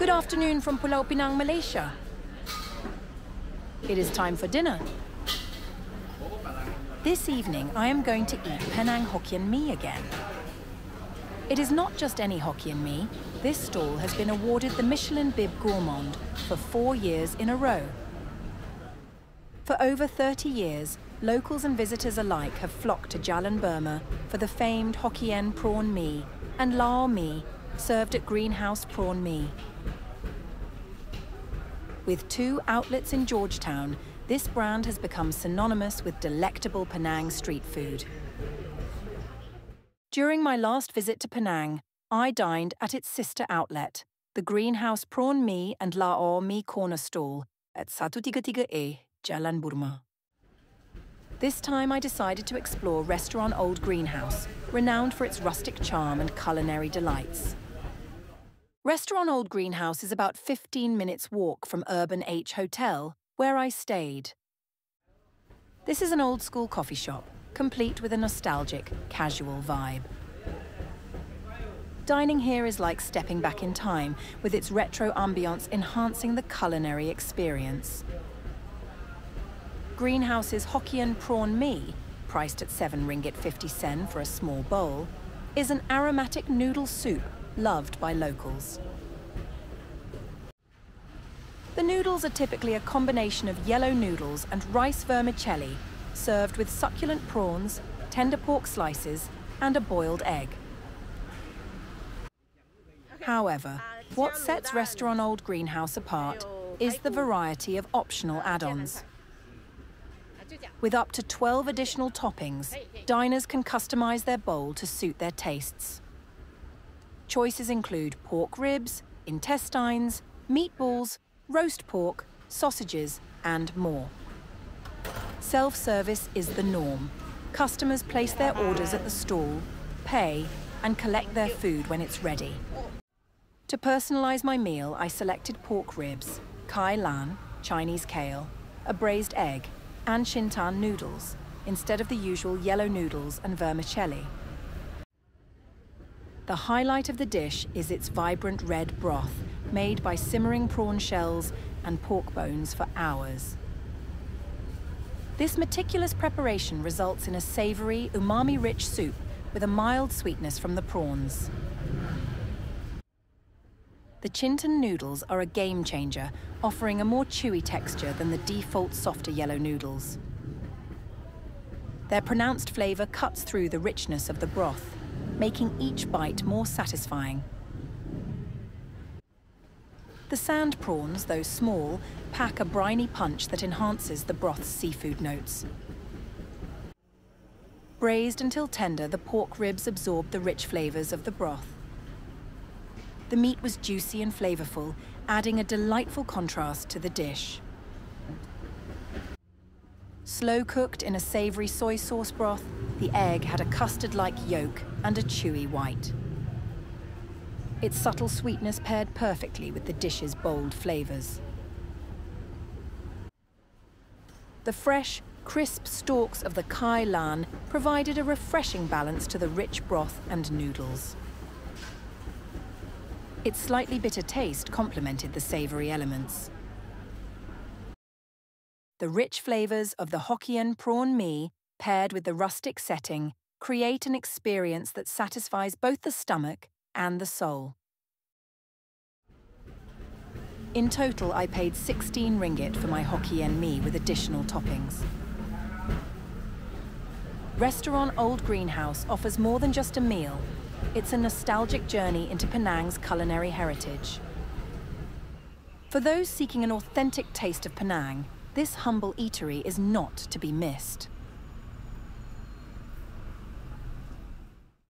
Good afternoon from Pulau Pinang, Malaysia. It is time for dinner. This evening, I am going to eat Penang Hokkien Mee again. It is not just any Hokkien Mee. This stall has been awarded the Michelin Bib Gourmand for 4 years in a row. For over 30 years, locals and visitors alike have flocked to Jalan Burma for the famed Hokkien Prawn Mee and Lao Mee, served at Greenhouse Prawn Mee. With 2 outlets in Georgetown, this brand has become synonymous with delectable Penang street food. During my last visit to Penang, I dined at its sister outlet, the Greenhouse Prawn Mee and Lao Mee corner stall at 133 Jalan Burma. This time I decided to explore Restaurant Old Greenhouse, renowned for its rustic charm and culinary delights. Restaurant Old Greenhouse is about 15 minutes walk from Urban H Hotel, where I stayed. This is an old-school coffee shop, complete with a nostalgic, casual vibe. Dining here is like stepping back in time, with its retro ambience enhancing the culinary experience. Greenhouse's Hokkien Prawn Mee, priced at 7 ringgit 50 sen for a small bowl, is an aromatic noodle soup loved by locals. The noodles are typically a combination of yellow noodles and rice vermicelli, served with succulent prawns, tender pork slices, and a boiled egg. However, what sets Restaurant Old Greenhouse apart is the variety of optional add-ons. With up to 12 additional toppings, diners can customize their bowl to suit their tastes. Choices include pork ribs, intestines, meatballs, roast pork, sausages, and more. Self-service is the norm. Customers place their orders at the stall, pay, and collect their food when it's ready. To personalize my meal, I selected pork ribs, kai lan, Chinese kale, a braised egg, and shintan noodles, instead of the usual yellow noodles and vermicelli. The highlight of the dish is its vibrant red broth, made by simmering prawn shells and pork bones for hours. This meticulous preparation results in a savory, umami-rich soup with a mild sweetness from the prawns. The shintan noodles are a game changer, offering a more chewy texture than the default softer yellow noodles. Their pronounced flavor cuts through the richness of the broth, making each bite more satisfying. The sand prawns, though small, pack a briny punch that enhances the broth's seafood notes. Braised until tender, the pork ribs absorb the rich flavors of the broth. The meat was juicy and flavorful, adding a delightful contrast to the dish. Slow-cooked in a savory soy sauce broth, the egg had a custard-like yolk and a chewy white. Its subtle sweetness paired perfectly with the dish's bold flavors. The fresh, crisp stalks of the kai lan provided a refreshing balance to the rich broth and noodles. Its slightly bitter taste complemented the savory elements. The rich flavors of the Hokkien Prawn Mee, paired with the rustic setting, create an experience that satisfies both the stomach and the soul. In total, I paid 16 ringgit for my Hokkien Mee with additional toppings. Restaurant Old Greenhouse offers more than just a meal. It's a nostalgic journey into Penang's culinary heritage. For those seeking an authentic taste of Penang, this humble eatery is not to be missed.